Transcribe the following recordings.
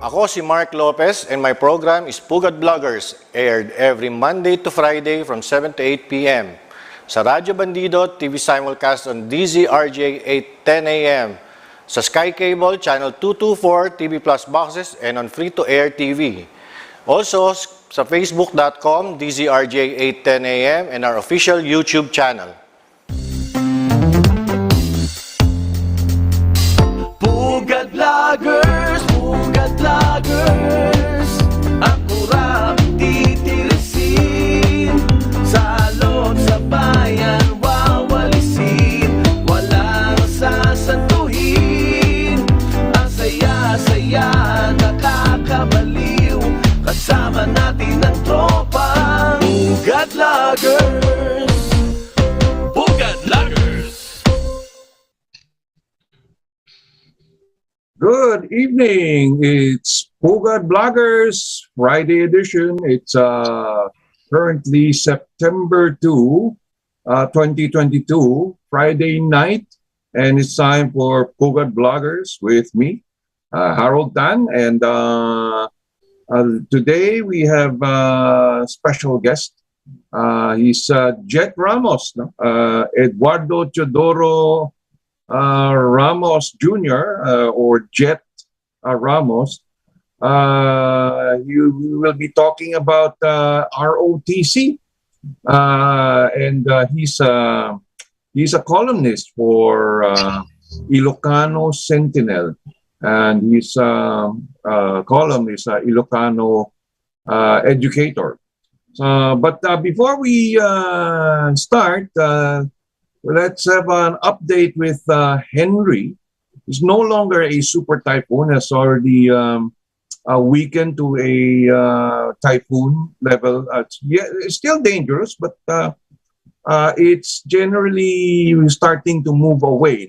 Ako si Mark Lopez and my program is Pugad Vloggers, aired every Monday to Friday from 7 to 8 p.m. Sa Radyo Bandido, TV simulcast on DZRJ 8:10 a.m. Sa Sky Cable, Channel 224, TV Plus boxes, and on free-to-air TV. Also, sa facebook.com, DZRJ 8:10 a.m. and our official YouTube channel. Pugad Vloggers, ako rap titirisin, salot sa bayan wawalisin, walang sasantuhin, ang saya-saya nakakabaliw, kasama natin ang tropa. Pugad Vloggers, Pugad Vloggers. Good evening. It's Pugad Vloggers Friday edition. It's currently September 2, 2022, Friday night, and it's time for Pugad Vloggers with me, Harold Tan, and today we have a special guest. He's Jet Ramos, no? Eduardo Teodoro Ramos Jr. Or Jet Ramos. You will be talking about ROTC, and he's a columnist for Ilocano Sentinel, and his column is Ilocano Educator. But before we start, let's have an update with Henry. It's no longer a super typhoon. It's already weakened to a typhoon level. It's still dangerous, but it's generally starting to move away,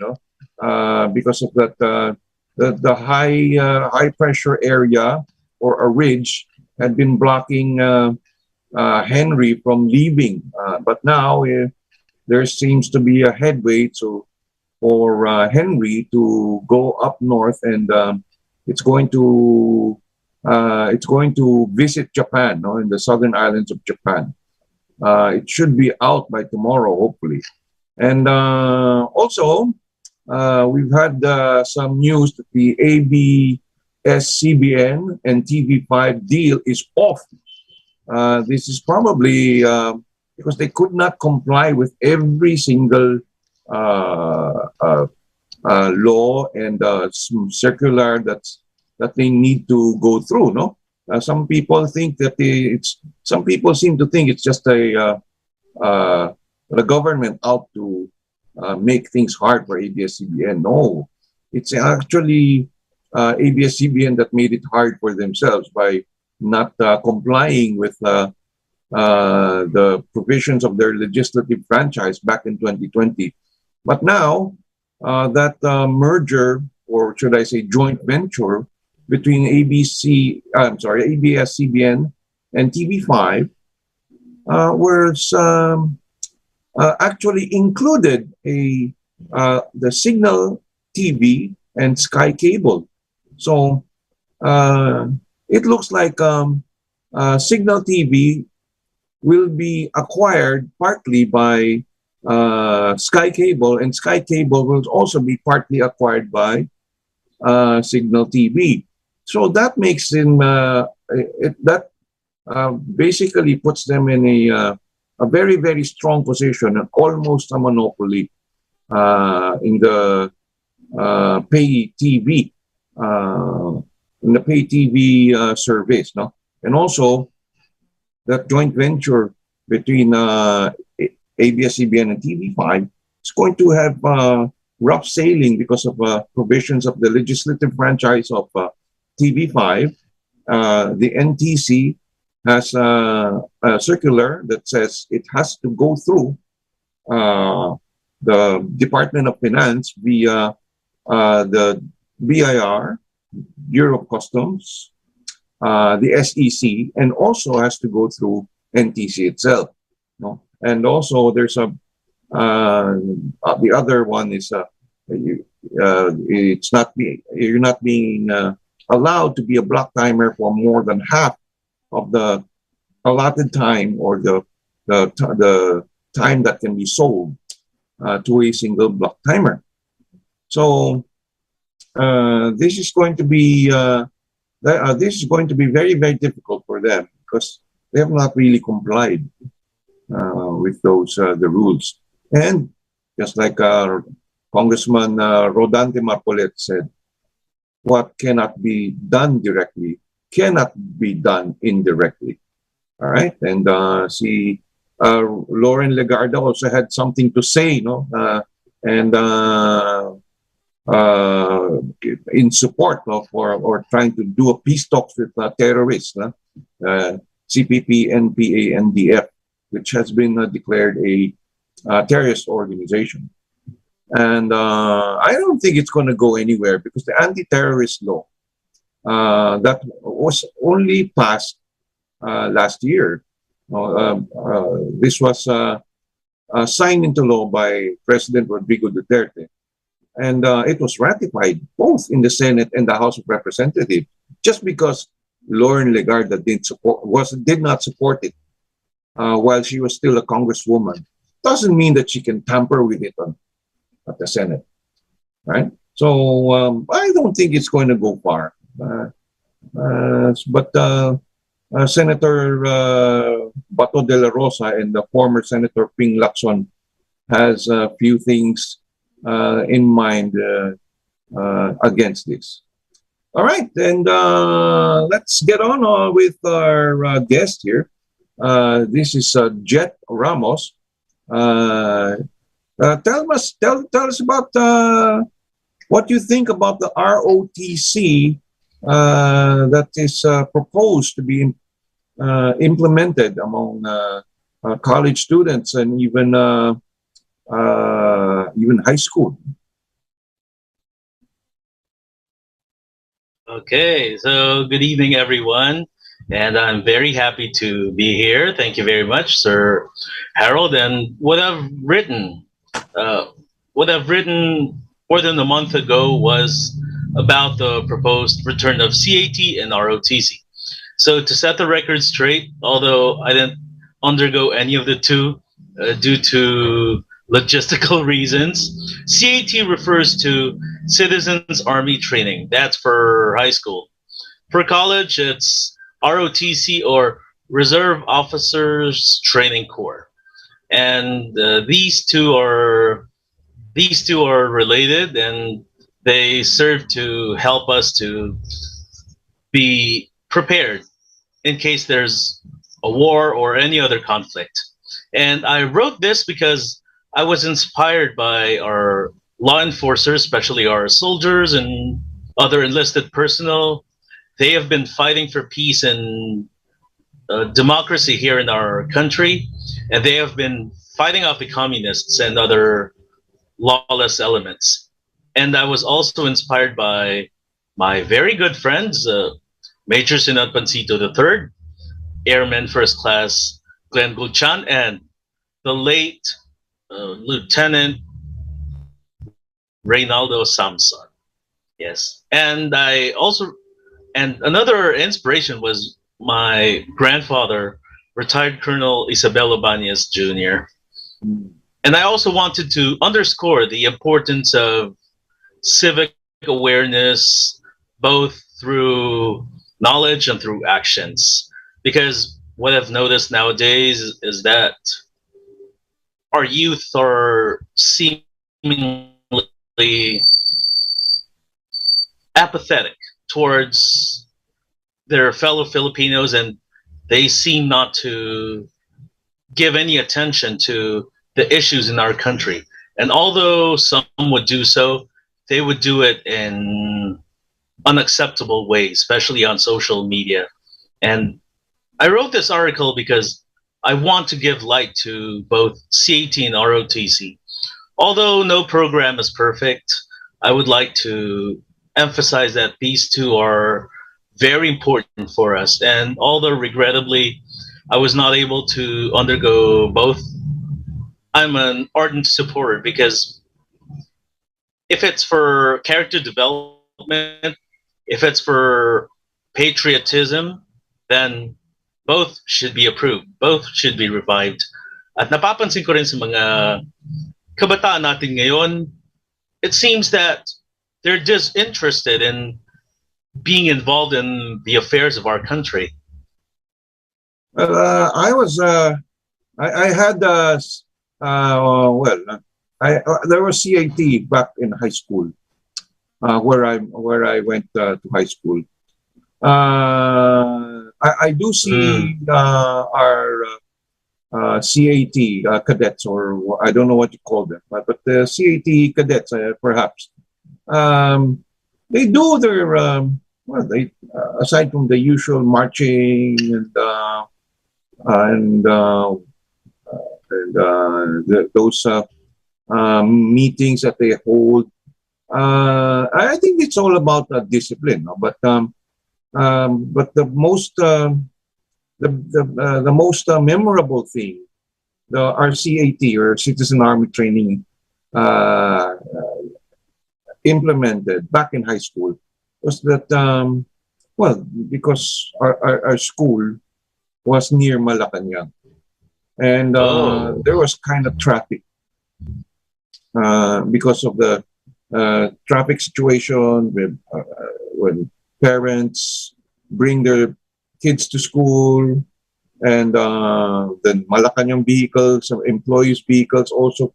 because of that the high pressure area or a ridge had been blocking Henry from leaving. But now there seems to be a headway for Henry to go up north, and it's going to visit Japan, in the southern islands of Japan. It should be out by tomorrow, hopefully. And also, we've had some news that the ABS-CBN and TV5 deal is off. This is probably because they could not comply with every single law and circular that they need to go through. No, some people think that some people seem to think it's just the government out to make things hard for ABS-CBN. No, it's actually ABS-CBN that made it hard for themselves by not complying with the provisions of their legislative franchise back in 2020. But now that merger, or should I say joint venture, between ABS-CBN and TV5 was actually included the Signal TV and Sky Cable. So it looks like Signal TV will be acquired partly by Sky Cable, and Sky Cable will also be partly acquired by Signal TV. So that makes them basically puts them in a very, very strong position and almost a monopoly in the pay TV service, no? And also that joint venture between ABS-CBN and TV5 is going to have rough sailing because of provisions of the legislative franchise of TV5. The NTC has a circular that says it has to go through the Department of Finance via the BIR, Bureau of Customs, the SEC, and also has to go through NTC itself. No? And also there's a the other one is you're not being allowed to be a block timer for more than half of the allotted time, or the time that can be sold to a single block timer. So this is going to be this is going to be very, very difficult for them, because they have not really complied with those the rules. And just like Congressman Rodante Marcolet said, what cannot be done directly cannot be done indirectly. All right, and see, Lauren Legarda also had something to say, no, and uh, in support of, or trying to do a peace talks with terrorists, CPP, NPA, NDF, which has been declared a terrorist organization. And I don't think it's going to go anywhere, because the anti-terrorist law that was only passed last year, this was signed into law by President Rodrigo Duterte, and it was ratified both in the Senate and the House of Representatives. Just because Lauren Legarda did not support it while she was still a congresswoman, doesn't mean that she can tamper with it at the Senate, right? So I don't think it's going to go far. But Senator Bato de la Rosa and the former Senator Ping Lacson has a few things in mind against this. All right, and let's get on with our guest here. This is Jet Ramos. Tell us about what you think about the ROTC that is proposed to be implemented among college students, and even high school. Okay, so good evening, everyone, and I'm very happy to be here. Thank you very much, Sir Harold. And what I've written more than a month ago was about the proposed return of CAT and ROTC. So to set the record straight, although I didn't undergo any of the two due to logistical reasons, CAT refers to Citizens Army Training. That's for high school. For college, it's ROTC, or Reserve Officers Training Corps, and these two are related, and they serve to help us to be prepared in case there's a war or any other conflict. And I wrote this because I was inspired by our law enforcers, especially our soldiers and other enlisted personnel. They have been fighting for peace and democracy here in our country, and they have been fighting off the communists and other lawless elements. And I was also inspired by my very good friends, Major Sinat Pancito III, Airman First Class Glenn Gulchan, and the late Lieutenant Reynaldo Samson. Yes, and another inspiration was my grandfather, retired Colonel Isabel Ibanez Jr. And I also wanted to underscore the importance of civic awareness, both through knowledge and through actions. Because what I've noticed nowadays is that our youth are seemingly apathetic towards their fellow Filipinos, and they seem not to give any attention to the issues in our country. And although some would do so, they would do it in unacceptable ways, especially on social media. And I wrote this article because I want to give light to both CAT and ROTC. Although no program is perfect, I would like to emphasize that these two are very important for us. And although regrettably I was not able to undergo both, I'm an ardent supporter, because if it's for character development, If it's for patriotism, then both should be approved. Both should be revived. At napapansin ko rin sa mga kabataan natin ngayon, it seems that they're just interested in being involved in the affairs of our country. Well, I had well, there was CAT back in high school, where I went to high school. I do see our CAT cadets, or I don't know what you call them, but the CAT cadets, perhaps, they do their well, they aside from the usual marching and those meetings that they hold. I think it's all about discipline, no? But the most memorable thing, the RCAT, or Citizen Army Training, implemented back in high school, was that well, because our school was near Malacanang, and there was kind of traffic because of the traffic situation with when parents bring their kids to school, and then Malacanang vehicles, employees' vehicles also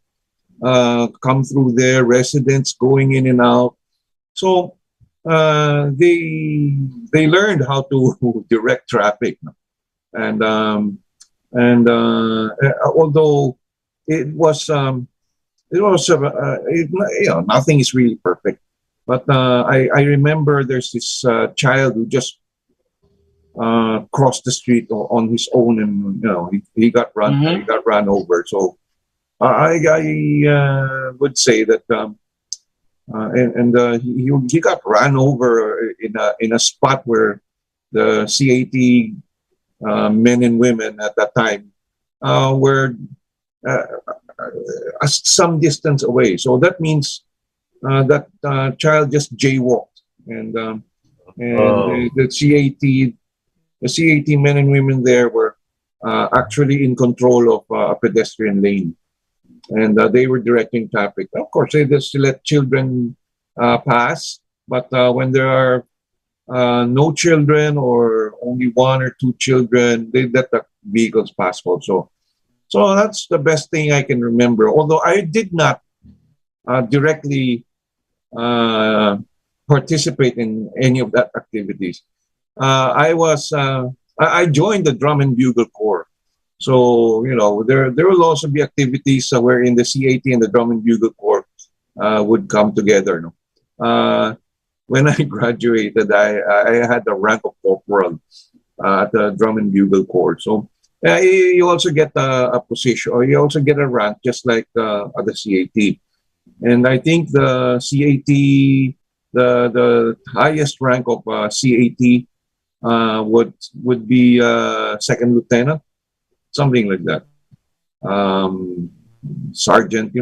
come through there, residents going in and out. So they learned how to direct traffic, and although it was nothing is really perfect, but I remember there's this child who just crossed the street on his own, and he got run over. So I would say that he got run over in a spot where the CAT men and women at that time were some distance away. So that means that child just jaywalked, and the CAT men and women there were actually in control of a pedestrian lane, and they were directing traffic. Of course, they just let children pass, but when there are no children, or only one or two children, they let the vehicles pass also. So that's the best thing I can remember. Although I did not directly participate in any of that activities. I joined the Drum and Bugle Corps. So there will also be activities wherein the CAT and the Drum and Bugle Corps would come together. When I graduated, I had the rank of corporal at the Drum and Bugle Corps. So you also get a position, or you also get a rank just like at the CAT. And I think the CAT, the highest rank of CAT would be second lieutenant, something like that, sergeant.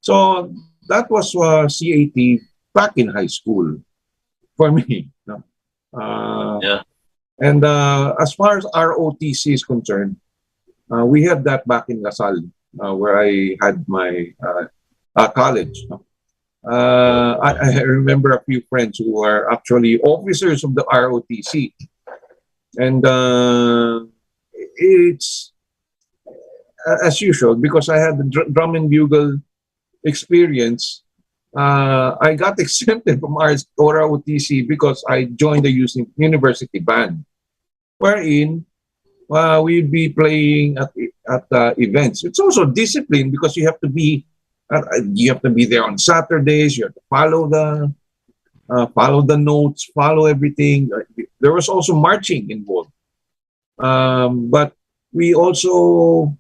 So that was CAT back in high school for me. Yeah. And as far as ROTC is concerned, we had that back in Lasal, where I had my college. I remember a few friends who are actually officers of the ROTC, and it's as usual, because I had the drum and bugle experience. I got exempted from ROTC because I joined the university band, wherein we'd be playing at events. It's also discipline, because you have to be there on Saturdays. You have to follow the notes, follow everything. There was also marching involved, but we also,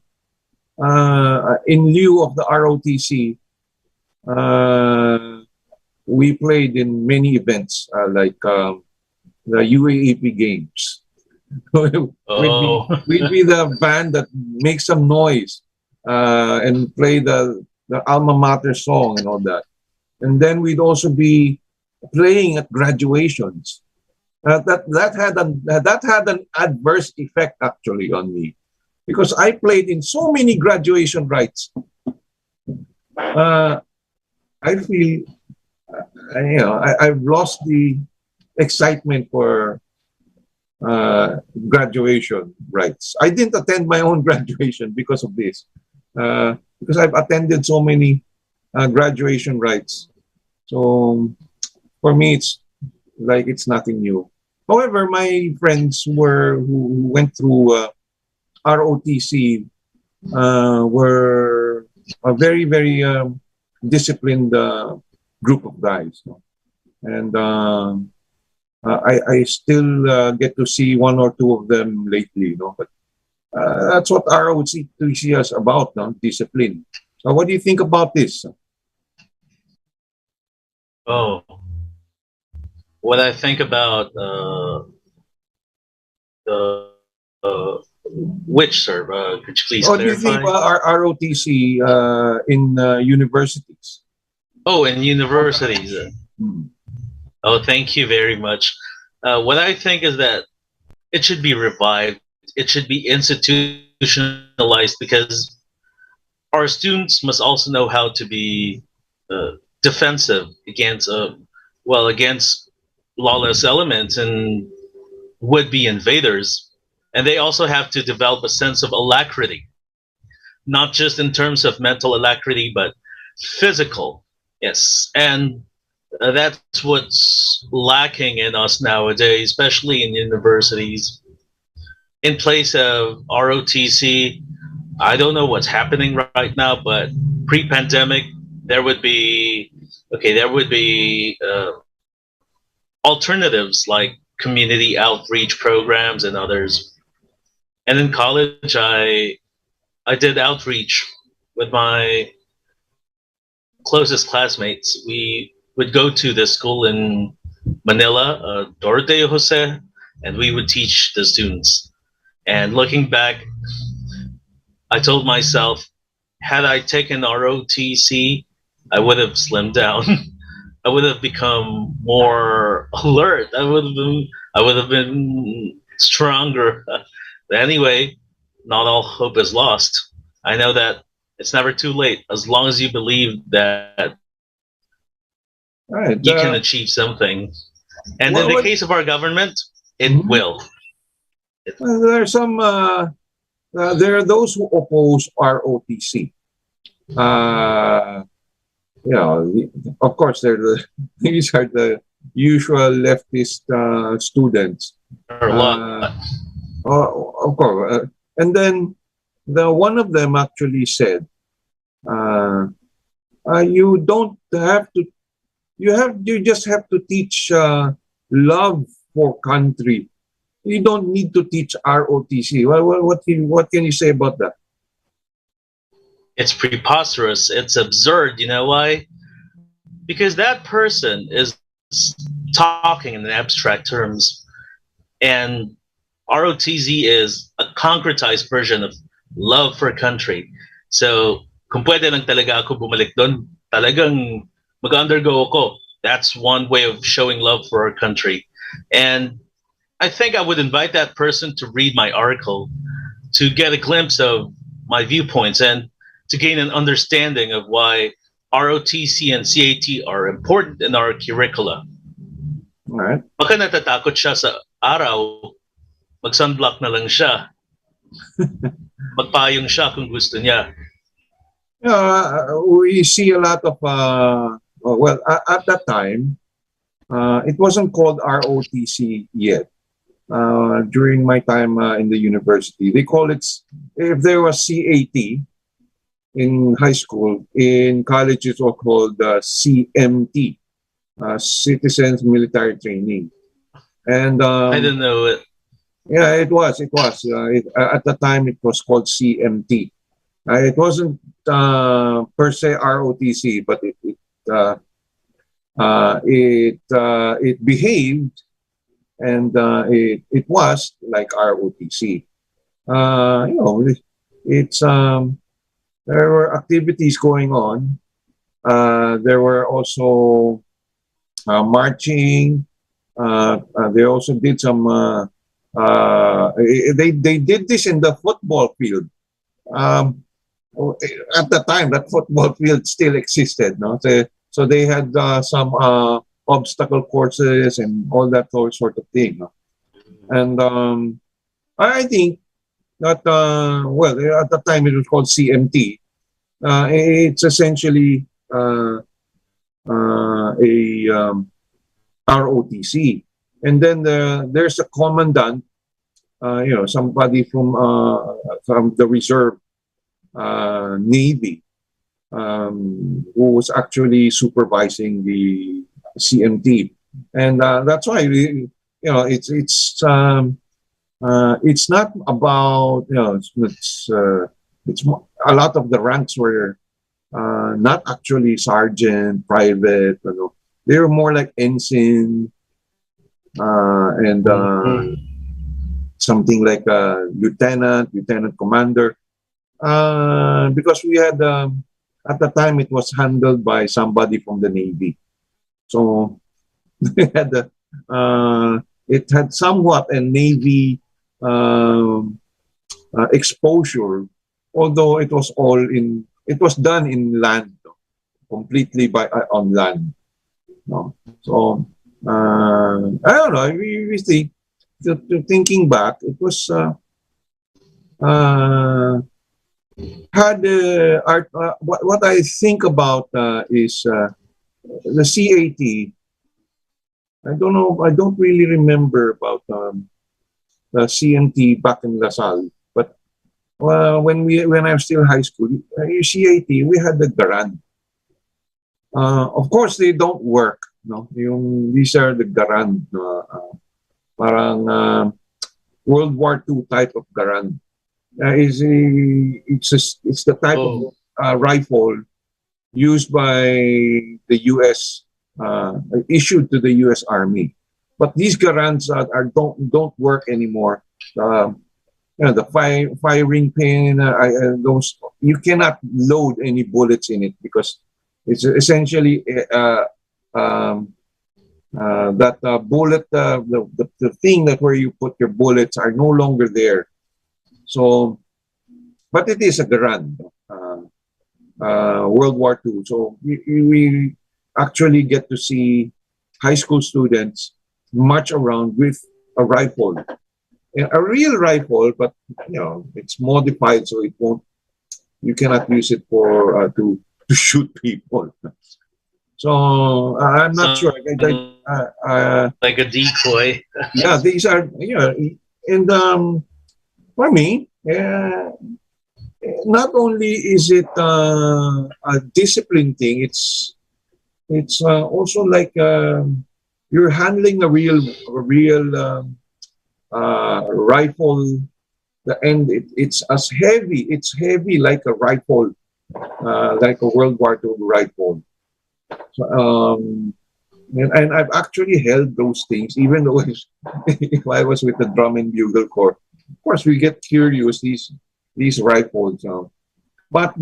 in lieu of the ROTC, we played in many events, like the UAAP games. We'd be the band that makes some noise and play the alma mater song and all that. And then we'd also be playing at graduations. That had an adverse effect actually on me because I played in so many graduation rites. Uh, I feel I've lost the excitement for graduation rites. I didn't attend my own graduation because of this, because I've attended so many graduation rites. So for me, it's like it's nothing new. However, my friends who went through ROTC were a very disciplined group of guys, no? And I still get to see one or two of them lately, but that's what ROTC is about, no? Discipline. So, what do you think about this? Oh, what I think about the which, sir? Could you please What do you think clarify? about ROTC in universities? Oh, in universities. Hmm. Oh, thank you very much. What I think is that it should be revived. It should be institutionalized because our students must also know how to be defensive against, against lawless elements and would-be invaders. And they also have to develop a sense of alacrity, not just in terms of mental alacrity, but physical. Yes, and that's what's lacking in us nowadays, especially in universities. In place of ROTC, I don't know what's happening right now, but pre-pandemic, there would be alternatives like community outreach programs and others. And in college, I did outreach with my closest classmates. We would go to the school in Manila, Doroteo Jose, and we would teach the students. And looking back, I told myself, had I taken ROTC, I would have slimmed down. I would have become more alert. I would have been stronger. But anyway, not all hope is lost. I know that it's never too late as long as you believe that All right. you can achieve something. And in the What? case of our government, it Mhm. will. There are some. There are those who oppose ROTC. Uh, of course, these are the usual leftist students. Or a lot. Uh, of course, and then the one of them actually said, uh, "You don't have to. You just have to teach love for country. You don't need to teach ROTC." What can you say about that? It's preposterous. It's absurd. You know why? Because that person is talking in abstract terms, and ROTZ is a concretized version of love for country. So, kung pwede lang talaga ako bumalik doon, talagang mag-undergo ako. That's one way of showing love for our country. And I think I would invite that person to read my article to get a glimpse of my viewpoints and to gain an understanding of why ROTC and CAT are important in our curricula. All right. Baka natatakot siya sa araw, mag-sunblock na lang siya. Magpayong siya kung gusto niya. We see a lot of at that time, it wasn't called ROTC yet. During my time in the university, they call it, if there was CAT in high school, in college it was called CMT, Citizens Military Training. And I didn't know it. yeah, it was. At the time, it was called CMT. It wasn't per se ROTC, but it behaved, and it was like ROTC. It's there were activities going on. There were also marching. They also did some. They did this in the football field. Um, at the time, that football field still existed. No, so they had some obstacle courses and all that sort of thing. No? And I think that well, at the time it was called CMT. It's essentially a ROTC, and then there's a commandant, somebody from the reserve Navy, who was actually supervising the CMT, and that's why it's not about a lot of the ranks were not actually sergeant, private, they were more like ensign, and something like lieutenant commander, because we had at the time it was handled by somebody from the Navy, so we had it had somewhat a Navy exposure, although it was done in land, completely on land. No, so I don't know. We think, thinking back, it was had art. What I think about is the CAT. I don't know. I don't really remember about the CMT back in Lasal. But when I was still high school, CAT, we had the garand. Of course, they don't work. No, these are the garand. Parang World War II type of garand. It's the type of rifle used by the U.S. Issued to the U.S. Army. But these garands don't work anymore. The firing pin, those, you cannot load any bullets in it because it's essentially that bullet, the thing that where you put your bullets are no longer there. So, but it is a garand, World War II. So we actually get to see high school students march around with a rifle, a real rifle, but it's modified so it won't. You cannot use it for to shoot people. So I'm not sure. Like a decoy. Yeah, these are and for me, not only is it a discipline thing, it's also like you're handling a real rifle. It's as heavy. It's heavy like a rifle, like a World War II rifle. So, and I've actually held those things, even though if I was with the drum and bugle corps. Of course, we get curious these rifles. But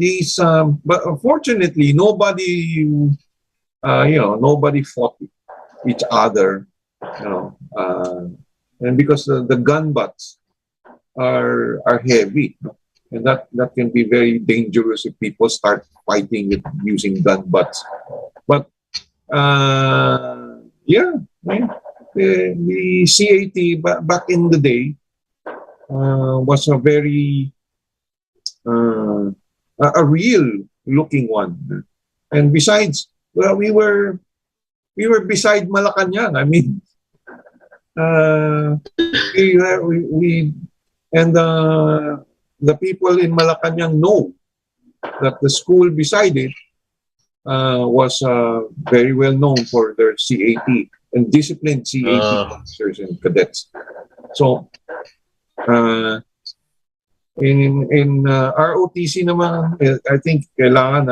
but unfortunately, nobody fought each other. And because the gun butts are heavy, and that can be very dangerous if people start fighting with using gun butts. But yeah, right? The CAT back in the day was a very a real looking one. And besides, well, we were beside Malacanang. I mean, we and the people in Malacanang know that the school beside it was very well known for their CAT and disciplined CAT officers and cadets. So in ROTC naman, I think kailangan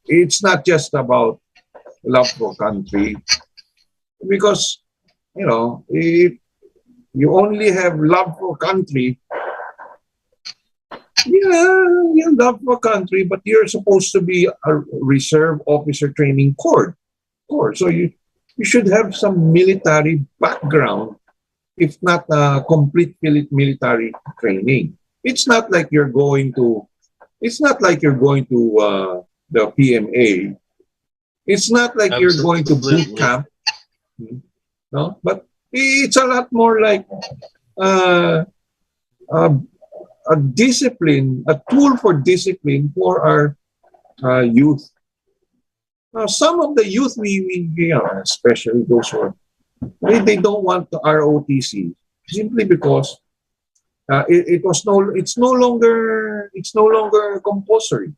it's not just about love for country, because if you only have love for country, you love for country, but you're supposed to be a reserve officer training corps. So you should have some military background, if not complete military training. It's not like you're going to. It's not like you're going to the PMA. It's not like you're going to boot Absolutely. camp, no. But it's a lot more like uh, a, a discipline, a tool for discipline for our youth. Now, some of the youth, especially those who are, they don't want the ROTC simply because it's no longer compulsory.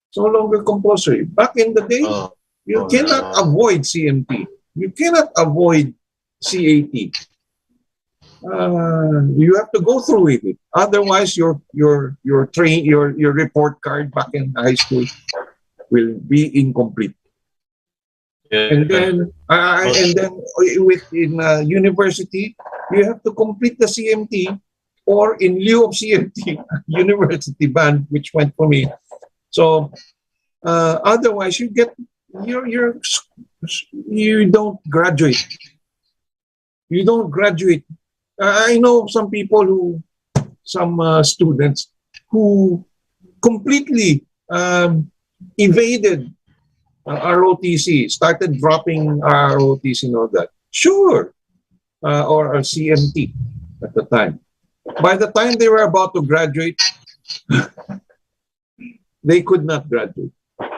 It's no longer compulsory. Back in the day, Oh, you oh cannot no. avoid CMT. You cannot avoid CAT. You have to go through with it. Otherwise, your report card back in high school will be incomplete. And Yeah. then Most, within university, you have to complete the CMT, or in lieu of CMT, university band, which went for me. So otherwise, you don't graduate. You don't graduate. I know some people some students who completely evaded ROTC, started dropping ROTC and all that. Sure, or CMT at the time. By the time they were about to graduate, they could not graduate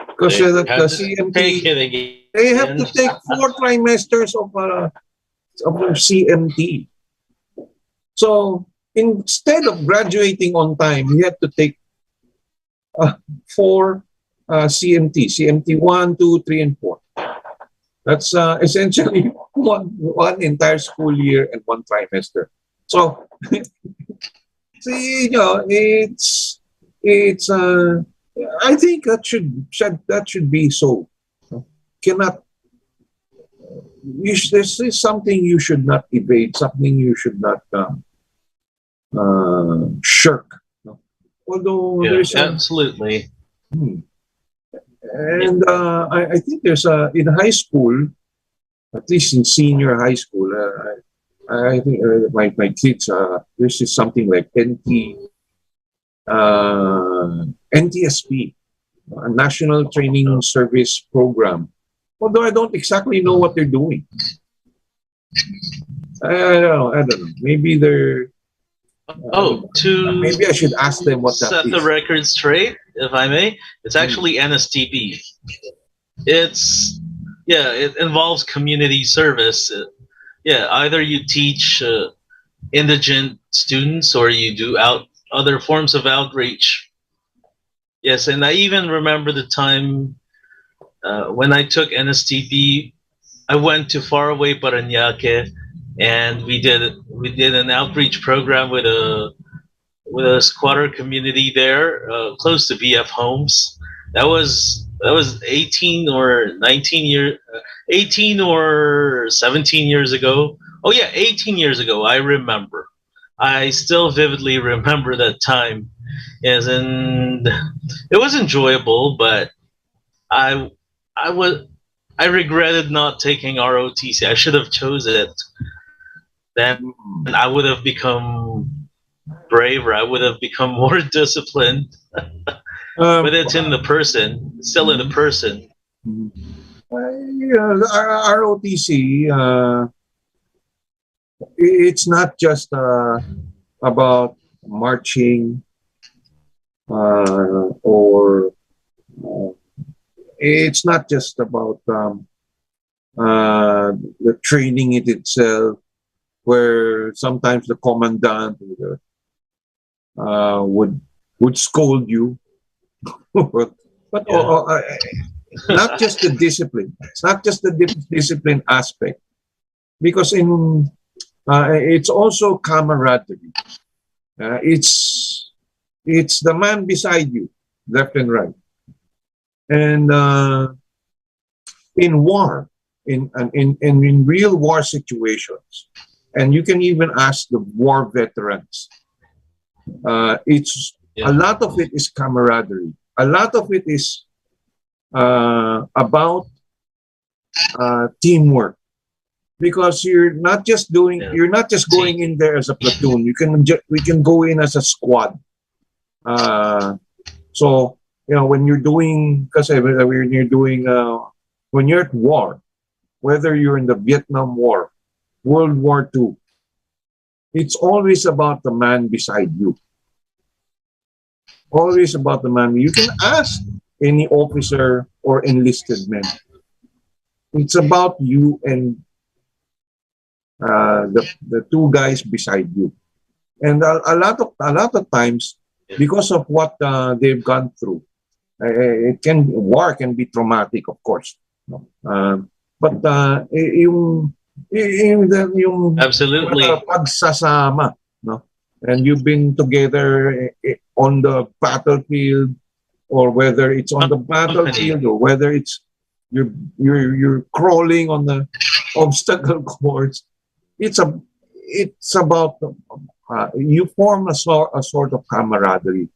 because they the had to take CMT, it again. they have to take 4 trimesters of their CMT. So instead of graduating on time, you have to take 4 CMT 1, 2, 3, and 4. That's essentially one entire school year and 1 trimester. So, see, it's. I think that should be so. Cannot. This is something you should not evade. Something you should not shirk. No? Although Yeah, there's a. absolutely. Hmm. And I think there's in high school, at least in senior high school, I think my kids, this is something like NTSP, a National Training Service Program. Although I don't exactly know what they're doing. I don't know. Maybe they're. Oh, to Maybe I should ask them what that set the is. record straight, if I may, it's actually NSTP. It's yeah, it involves community service. Yeah, either you teach indigent students or you do out other forms of outreach. Yes, and I even remember the time when I took NSTP. I went to faraway Parañaque, and we did an outreach program with a squatter community there, close to BF Homes. That was 18 or 17 years ago. Oh yeah, 18 years ago. I remember. I still vividly remember that time. Yes, and it was enjoyable, but I I was I regretted not taking ROTC. I should have chose it. Then I would have become braver. I would have become more disciplined. Um, But it's in the person, still in the person. ROTC, it's not just about marching or uh, it's not just about the training it itself, where sometimes the commandant would scold you, but Yeah. not just the discipline. It's not just the discipline aspect, because it's also camaraderie. It's the man beside you, left and right, and in war, in real war situations, and you can even ask the war veterans. It's a Yeah. lot of it is camaraderie. A lot of it is about teamwork, because Yeah. you're not just going in there as a platoon. We can go in as a squad. Uh, so when you're doing, kasi when you're at war, whether you're in the Vietnam War, World War II, it's always about the man beside you. Always about the man. You can ask any officer or enlisted men. It's about you and the two guys beside you. And a lot of times, because of what they've gone through, war can be traumatic, of course. No? But yung Absolutely. pagsasama, no? And you've been together on the battlefield, or whether it's on the Company. battlefield, or whether it's you're crawling on the obstacle course. It's about you form a sort of camaraderie,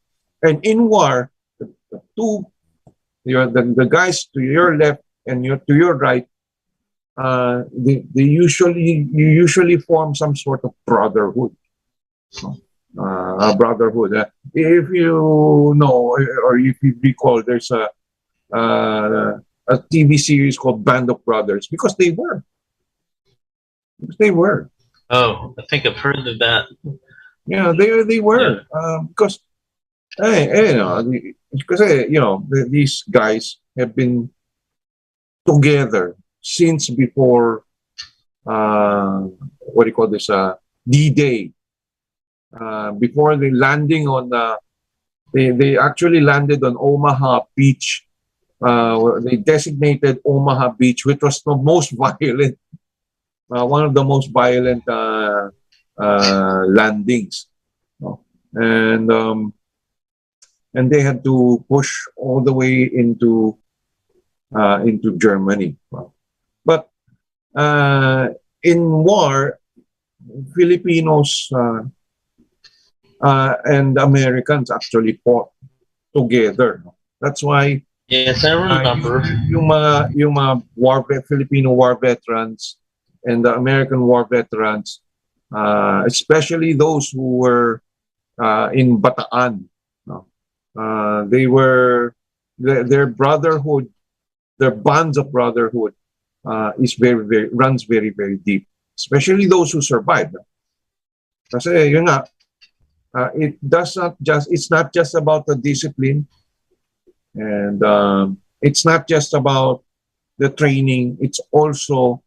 and in war, the two the guys to your left and to your right, you usually form some sort of brotherhood. A brotherhood. If you know, or if you recall, there's a TV series called Band of Brothers, because they were. They were. Oh, I think I've heard of that. Yeah, they were. Because because these guys have been together since before what do you call this, D-Day. Before the landing on they actually landed on Omaha Beach. They designated Omaha Beach, which was the most violent, one of the most violent landings. No? And they had to push all the way into Germany. But in war, Filipinos and Americans actually fought together. That's why Yes, I remember. yung mga Filipino war veterans and the American war veterans, especially those who were in Bataan, no? They were their brotherhood, their bonds of brotherhood runs very, very deep, especially those who survived. Kasi yun nga, it's not just about the discipline, and it's not just about the training, it's also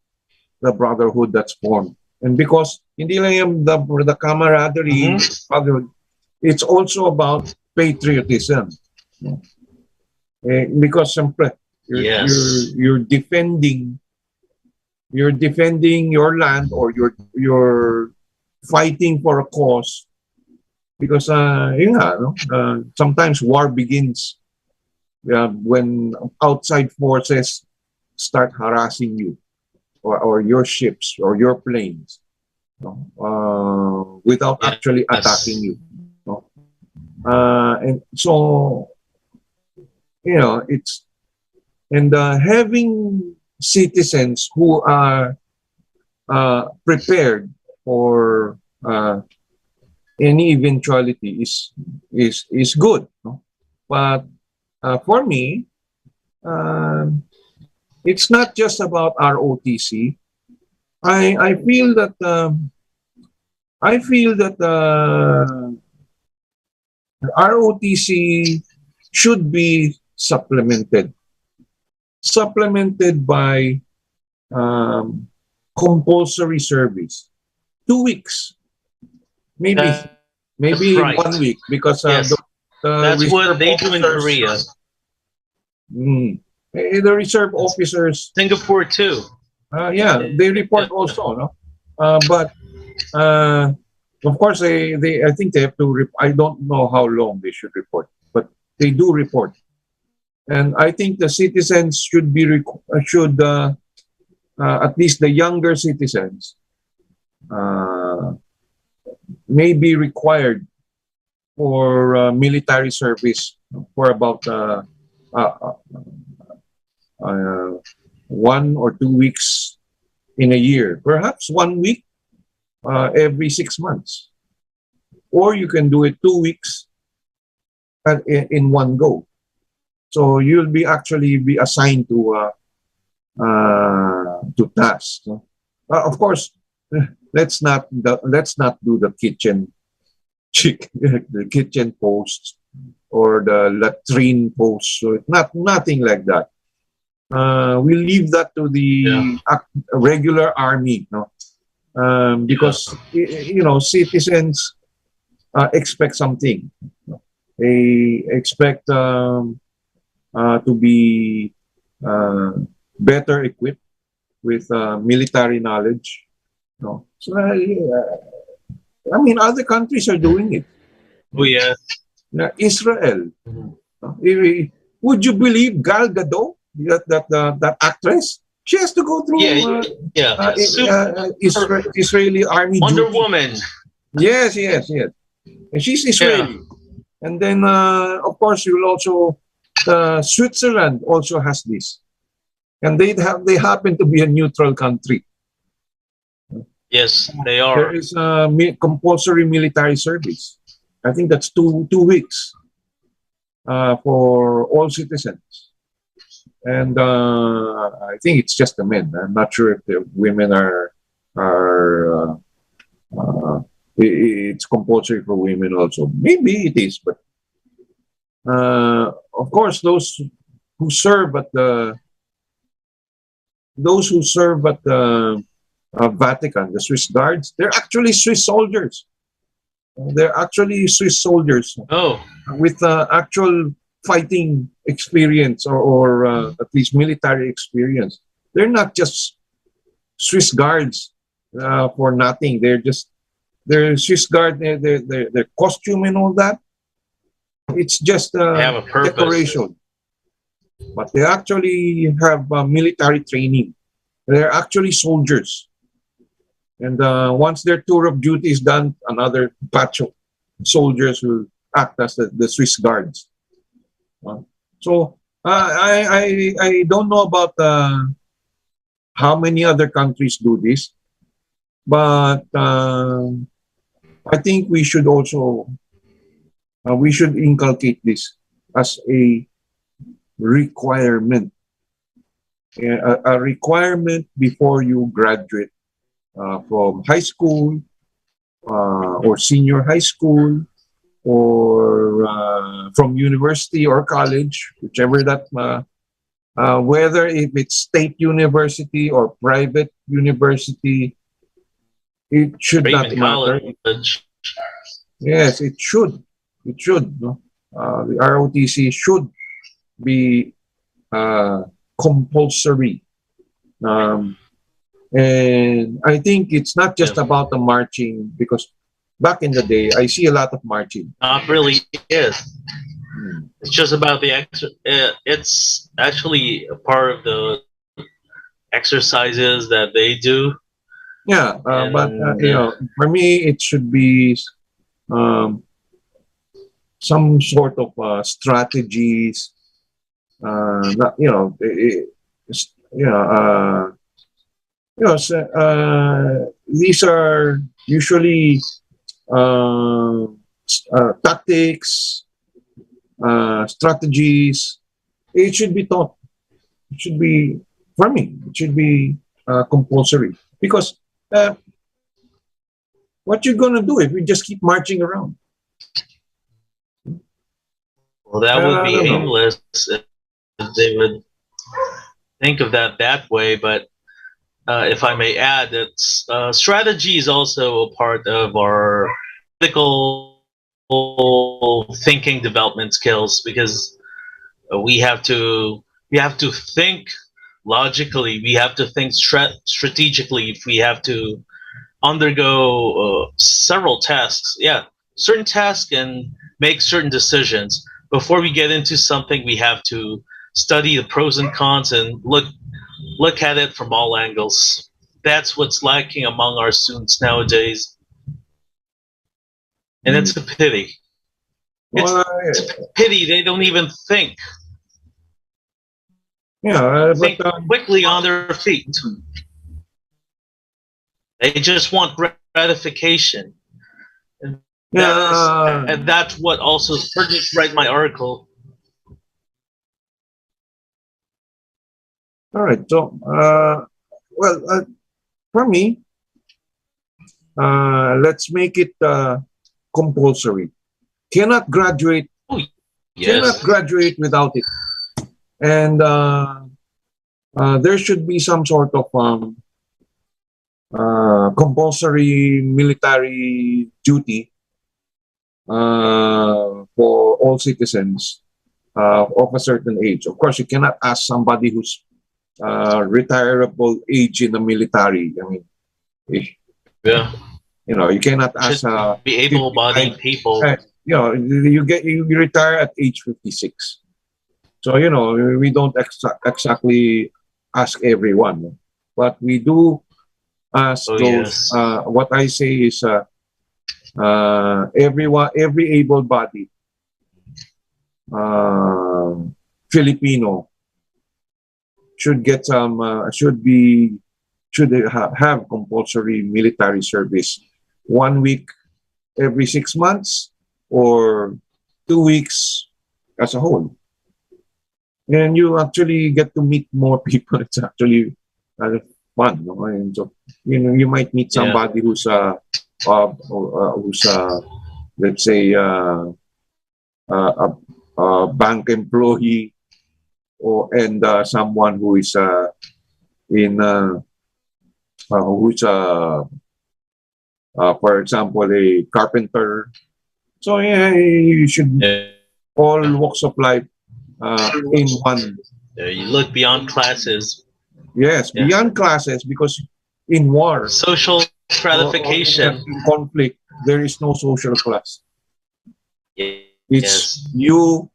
the brotherhood that's formed. And because hindi lang yung the camaraderie, brotherhood, it's also about patriotism. Because siyempre, Yes. you're defending your land, or you're fighting for a cause, because yun nga, no? Sometimes war begins when outside forces start harassing you, or your ships or your planes, without Yes. actually attacking you. And so it's and having citizens who are prepared for any eventuality is good, no? But for me, it's not just about ROTC. I feel that ROTC should be supplemented by compulsory service. 2 weeks, maybe That's right. 1 week, because Yes. That's what they do in Korea. The reserve officers, Singapore too. they report also, no? But of course, I think they have to. I don't know how long they should report, but they do report, and I think the citizens should at least the younger citizens may be required for military service for about 1 or 2 weeks in a year, perhaps 1 week every 6 months, or you can do it 2 weeks in one go. So you'll be actually be assigned to tasks. No? Of course, let's not do the the kitchen posts or the latrine posts. So nothing like that. We leave that to Yeah. the regular army, no? Because citizens expect something. They expect to be uh, better equipped with military knowledge. No, so I mean, other countries are doing it. Oh yeah. Israel. Mhm. Would you believe Gal Gadot, that actress? She has to go through Yeah. Yeah. Super Israeli army Wonder duty. Woman. Yes, yes, yes. And she's Yeah. Israeli. And then, of course, you'll also Switzerland also has this, and they happen to be a neutral country. Yes, they There are. is a compulsory military service. I think that's two weeks for all citizens, and I think it's just the men. I'm not sure if the women are. It's compulsory for women also. Maybe it is, but of course, who serve at the those who serve at the Vatican, the Swiss guards, they're actually Swiss soldiers. They're actually Swiss soldiers Oh, with actual fighting experience or at least military experience. They're not just Swiss guards for nothing. They're Swiss guard. Their costume and all that. It's just they have a purpose. decoration, but they actually have military training. They're actually soldiers. And once their tour of duty is done, another batch of soldiers will act as the Swiss guards. Uh, so I don't know about how many other countries do this, but I think we should inculcate this as a requirement, a requirement before you graduate from high school or senior high school or from university or college, whichever that, whether if it's state university or private university, it should Or not even matter. college. Yes, it should. It should. No? The ROTC should be compulsory. Um, and I think it's not Yeah. just about the marching because back in the day, I see a lot of marching. Not really is. Hmm. It's just about the it's actually a part of the exercises that they do, Yeah, but and for me, it should be um, some sort of strategies. Not, you know, these are usually uh, tactics, strategies. It should be taught. It should be, for me, it should be compulsory because uh, what you're gonna do if we just keep marching around? well, that would I be don't know. aimless if they would think of that way. But if I may add, it's strategy is also a part of our critical thinking development skills because we have to think logically. We have to think strategically. If we have to undergo several tasks, yeah, certain tasks and make certain decisions before we get into something. We have to study the pros and cons and look at it from all angles. That's what's lacking among our students nowadays, and Hmm. it's a pity. It's Well, a pity they don't even think. Yeah, but think quickly on their feet. They just want gratification. And yeah, that's what also spurred me to write my article. all right. So, well, for me, let's make it compulsory. Cannot graduate, Oh, cannot yes. graduate without it. And there should be some sort of compulsory military duty for all citizens of a certain age. Of course, you cannot ask somebody who's retirable age in the military. I mean, eh, Yeah. you cannot ask Should be able-bodied 55. people. You retire at age 56. So we don't exactly ask everyone, but we do ask Oh, those. yes. What I say is, everyone, every able-bodied uh, Filipino should get some. Have compulsory military service, 1 week every 6 months, or 2 weeks as a whole. And you actually get to meet more people. It's actually fun, no? And so you might meet Yeah. somebody who's let's say a bank employee, and someone who is in who's for example, a carpenter. So yeah, you should Yeah. all walks of life in one. You look beyond classes. Yes, Yeah. beyond classes, because in war Social or stratification. in conflict, there is no social class. It's Yes. you,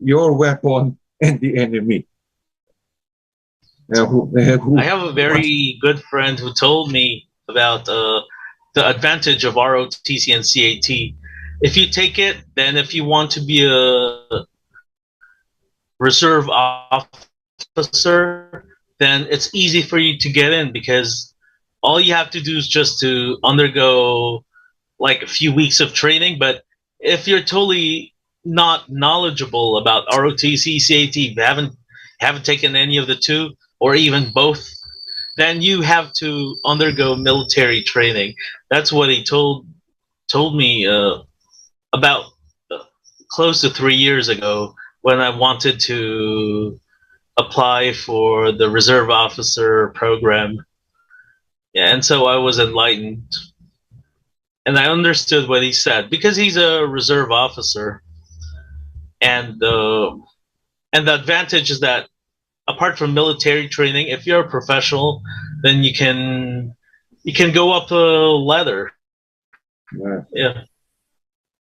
your weapon, and the enemy. I have a very good friend who told me about the advantage of ROTC and CAT. If you take it, then if you want to be a reserve officer, then it's easy for you to get in because all you have to do is just to undergo like a few weeks of training. But if you're totally not knowledgeable about ROTC, CAT, haven't taken any of the two or even both, then you have to undergo military training. That's what he told me about close to 3 years ago when I wanted to apply for the reserve officer program. Yeah, and so I was enlightened. And I understood what he said because he's a reserve officer, and the advantage is that apart from military training, if you're a professional, then you can go up a ladder. Yeah. Yeah,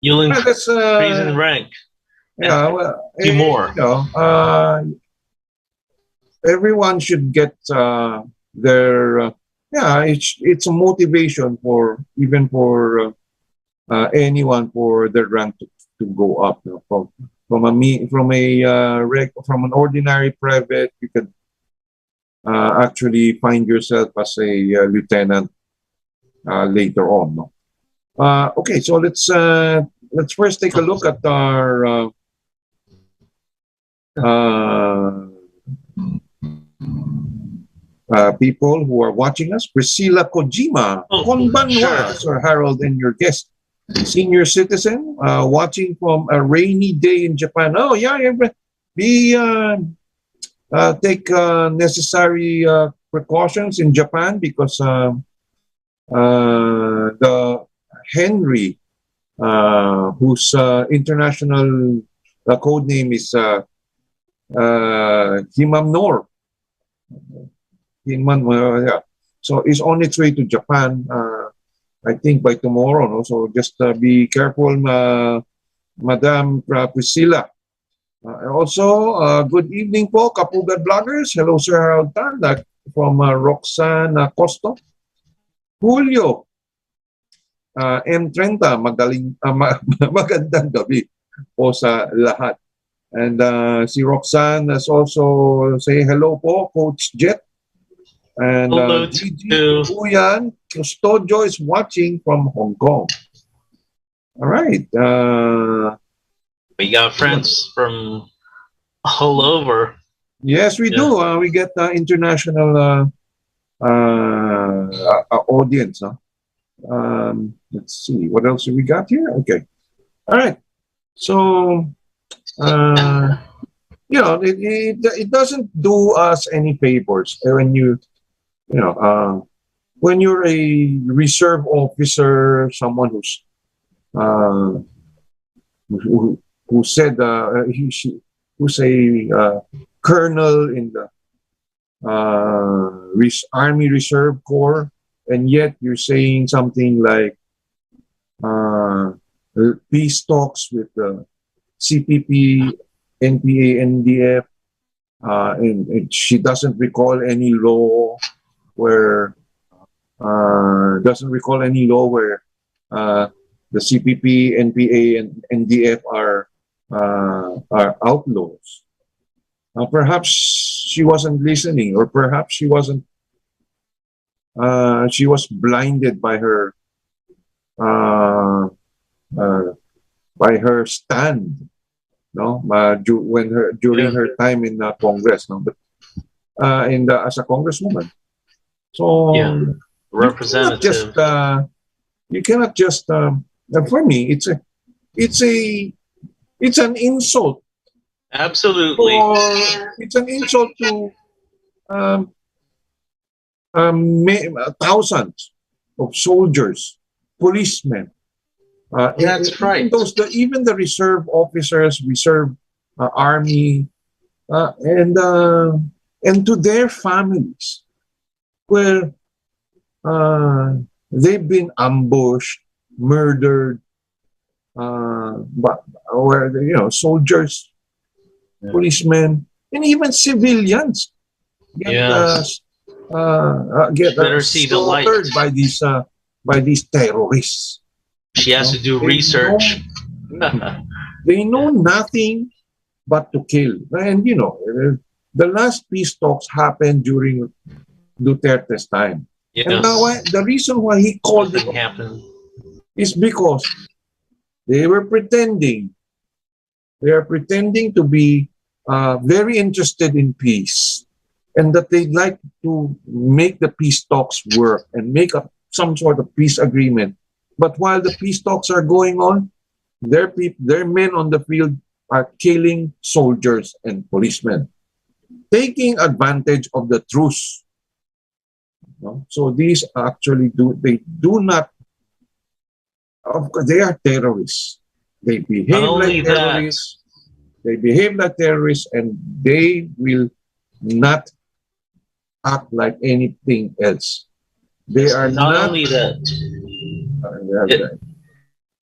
you'll Well, increase that's in rank yeah. and Well, do more. Everyone should get their yeah. It's a motivation for even for anyone for their rank to go up. From an ordinary private, you can actually find yourself as a lieutenant later on. No? Okay, so let's first take a look at our people who are watching us. Priscilla Kojima, Oh, Konbanwa, sure. Sir Harold, and your guest, senior citizen, watching from a rainy day in Japan. Oh yeah, be take necessary precautions in Japan because the Henry, whose international code name is Himamnor. Yeah. So it's on its way to Japan, I think by tomorrow. No? So just be careful, Madam Priscilla. Also, good evening po, Kapugad Vloggers. Hello, Sir Harold Tan, from Roxanne Costo. Julio, M30, magandang gabi po sa lahat. And si Roxanne is also say hello po, Coach Jet. And Hello Gigi to Uyan Custodio is watching from Hong Kong. All right. we got friends from all over. Yes, we Yeah. do. We get international audience. Huh? Let's see. What else have we got here? Okay. All right. So, it doesn't do us any favors when when you're a reserve officer, someone uh, who said who's a colonel in the Army Reserve Corps, and yet you're saying something like uh, peace talks with the CPP, NPA, NDF, and she doesn't recall any law where uh, the CPP, NPA, and NDF are outlaws. Perhaps she wasn't listening, or perhaps she wasn't. She was blinded uh, uh, by her stand, no, during Yeah. her time in Congress, no, but as a congresswoman. So Yeah. you cannot just Representative. for me, it's a it's an insult Absolutely. for it's an insult to um, thousands of soldiers, policemen, That's right. even the reserve officers, reserve army, and to their families, where they've been ambushed, murdered, but where soldiers, Yeah. policemen, and even civilians Yes. get Better see the light. slaughtered by these terrorists. She has No? to do They know research. they know nothing but to kill. And the last peace talks happened during Duterte's time. And Yes. the reason why he called it Nothing happened. is because they were pretending. They are pretending to be very interested in peace, and that they'd like to make the peace talks work and make up some sort of peace agreement. But while the peace talks are going on, their men on the field are killing soldiers and policemen, taking advantage of the truce. No? So these actually do not. Of course, they are terrorists. They Not behave like only that, terrorists. They behave like terrorists, and they will not act like anything else. They are not not. only that, it,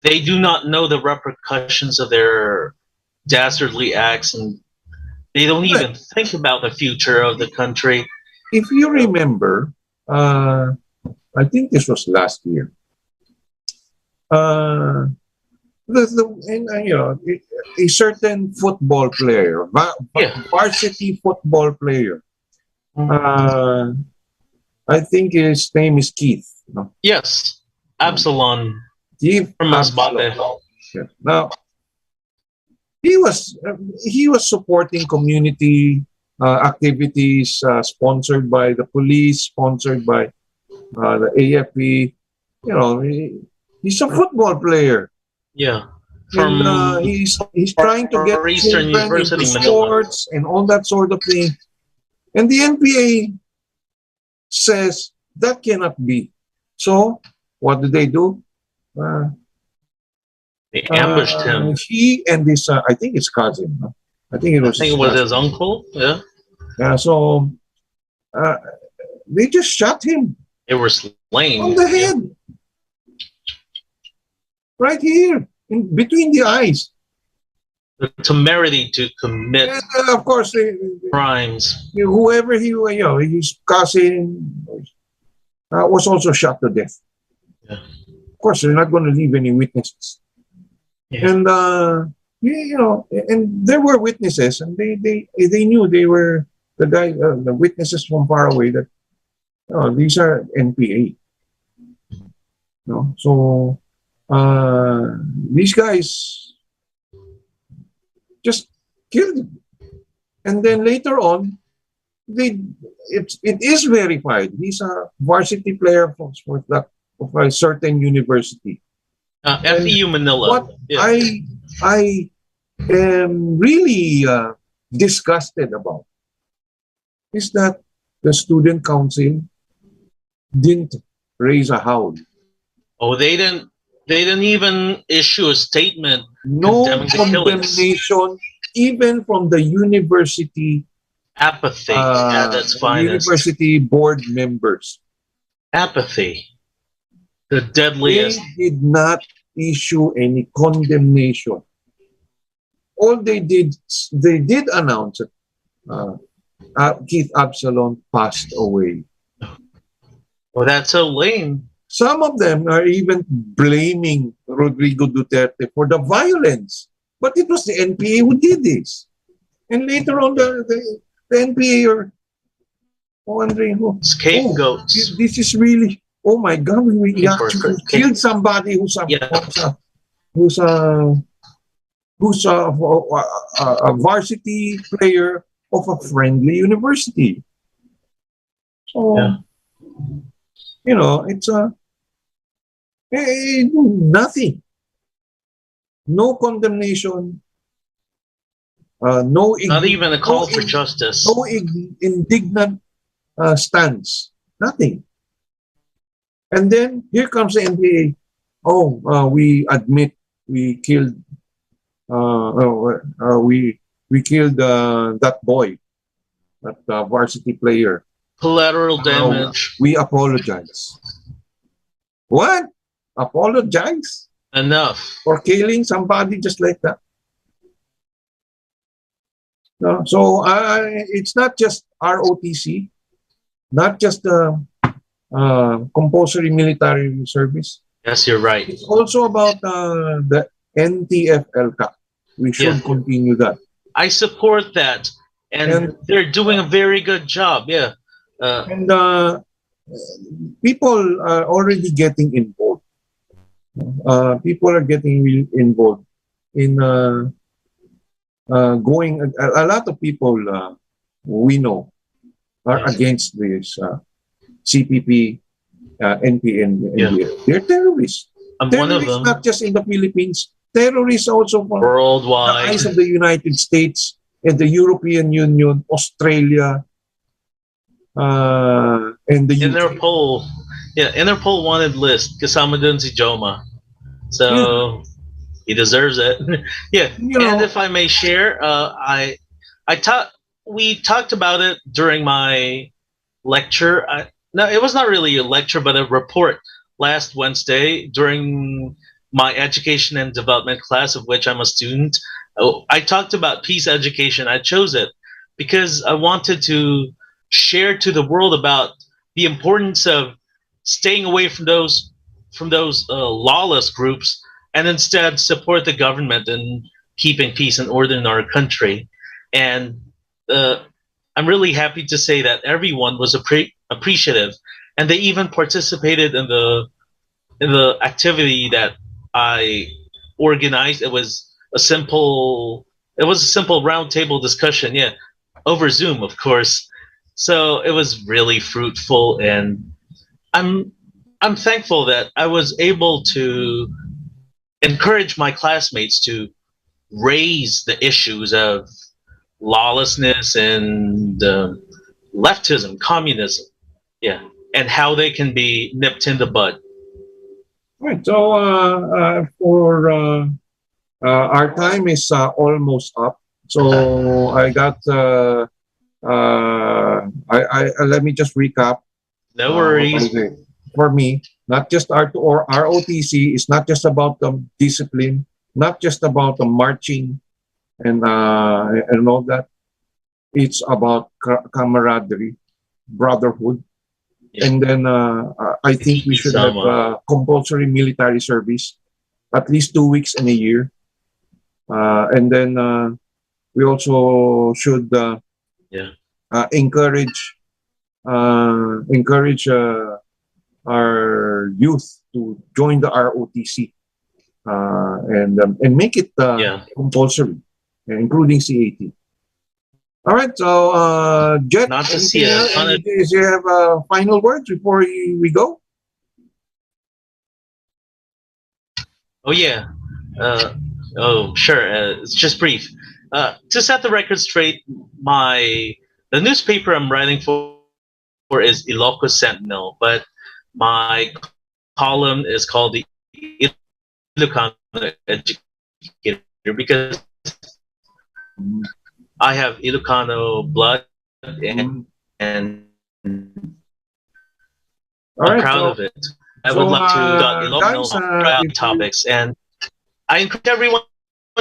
they do not know the repercussions of their dastardly acts, and they don't even think about the future of the country. If you remember, I think this was last year. A certain football player, Yeah. varsity football player. Mm-hmm. I think his name is Keith. No? Yes. Absalom Keith from Absalom. Masbate. Yeah. Now he was supporting community activities sponsored by the police, sponsored by the AFP. He's a football player. Yeah. And From he's trying to get Eastern children into University, Manila. sports and all that sort of thing. And the NPA says that cannot be. So what do? They ambushed him. He and his, I think his cousin. No? I think it I was think his it was cousin. his uncle. Yeah. So they just shot him They were slain. on the head, right here, in between the eyes. The temerity to commit And of course, crimes. whoever his cousin was also shot to death. Yeah. Of course, they're not going to leave any witnesses. Yeah. And and there were witnesses, and they knew they were the witnesses from far away that these are NPA. No, so these guys just killed him, and then later on, they it is verified. He's a varsity player for that of a certain university. And FEU Manila. what Yeah. I am really disgusted about is that the student council didn't raise a howl. Oh, they didn't even issue a statement No condemning the killings. condemnation, even from the Apathy at its finest. university board members. Apathy. The They deadliest. did not issue any condemnation. All they did announce that Keith Absalom passed away. Oh, that's so lame. Some of them are even blaming Rodrigo Duterte for the violence. But it was the NPA who did this. And later on, the NPA are wondering, Scapegoats. this is really, oh my God, we actually killed somebody who's a varsity player of a friendly university. So, Yeah. It's nothing. No condemnation. Not even a call for justice. No indignant stance. Nothing. And then here comes the NPA. Oh, we admit we killed. We killed that boy, that varsity player. Collateral damage. We apologize. What? Apologize Enough. for killing somebody just like that? No, so it's not just ROTC, not just compulsory military service. Yes, you're right. It's also about the NTFL. We should continue that. I support that, and they're doing a very good job. Yeah. And people are already getting involved. People are getting really involved in going. A lot of people we know are against this CPP, NPA, and NDF. They're terrorists. I'm terrorists one of them. Not just in the Philippines. Terrorists also from Worldwide. the eyes of the United States and the European Union, Australia, and the UK. Interpol wanted list kasama dun si Joma. So he deserves it. Yeah. And if I may share, we talked about it during my lecture. No, it was not really a lecture, but a report last Wednesday during my education and development class, of which I'm a student. I talked about peace education. I chose it because I wanted to share to the world about the importance of staying away from those lawless groups, and instead support the government in keeping peace and order in our country. And I'm really happy to say that everyone was appreciative, and they even participated in the activity that I organized. It was a simple roundtable discussion, over Zoom, of course. So it was really fruitful, and I'm thankful that I was able to encourage my classmates to raise the issues of lawlessness and leftism, communism, and how they can be nipped in the bud. Right. So for our time is almost up. So I got. Let me just recap. No worries. For me, not just ROTC is not just about the discipline, not just about the marching and all that. It's about camaraderie, brotherhood, and then I think we should have compulsory military service, at least 2 weeks in a year. And then we also should Yeah. encourage our youth to join the ROTC and make it Yeah. compulsory, including CAT. All right, so Jet, Not to see anything a else? ton of. Do you have final words before we go? Oh yeah. Uh, oh sure. It's just brief. To set the record straight, the newspaper I'm writing for is Ilocos Sentinel, but my column is called the Ilocano Educator because I have Ilocano blood Mhm. and All I'm right, proud so of it. I would like to guys, Ilocano try out if you topics, and I encourage everyone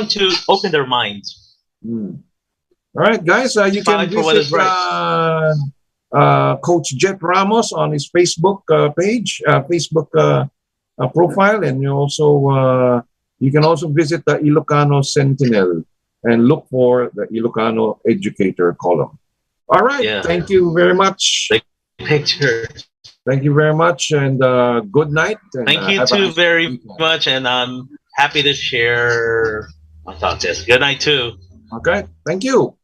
to open their minds, hmm. All right, guys, you can fight for what visit is right. Coach Jet Ramos on his Facebook page, Facebook profile, and you can also visit the Ilocano Sentinel and look for the Ilocano Educator column. All right, Yeah. thank you very much. Like picture. Thank you very much, and good night. And, Thank you have a too nice very weekend. much, and I'm happy to share my thoughts. Yes. Good night too. Okay, thank you.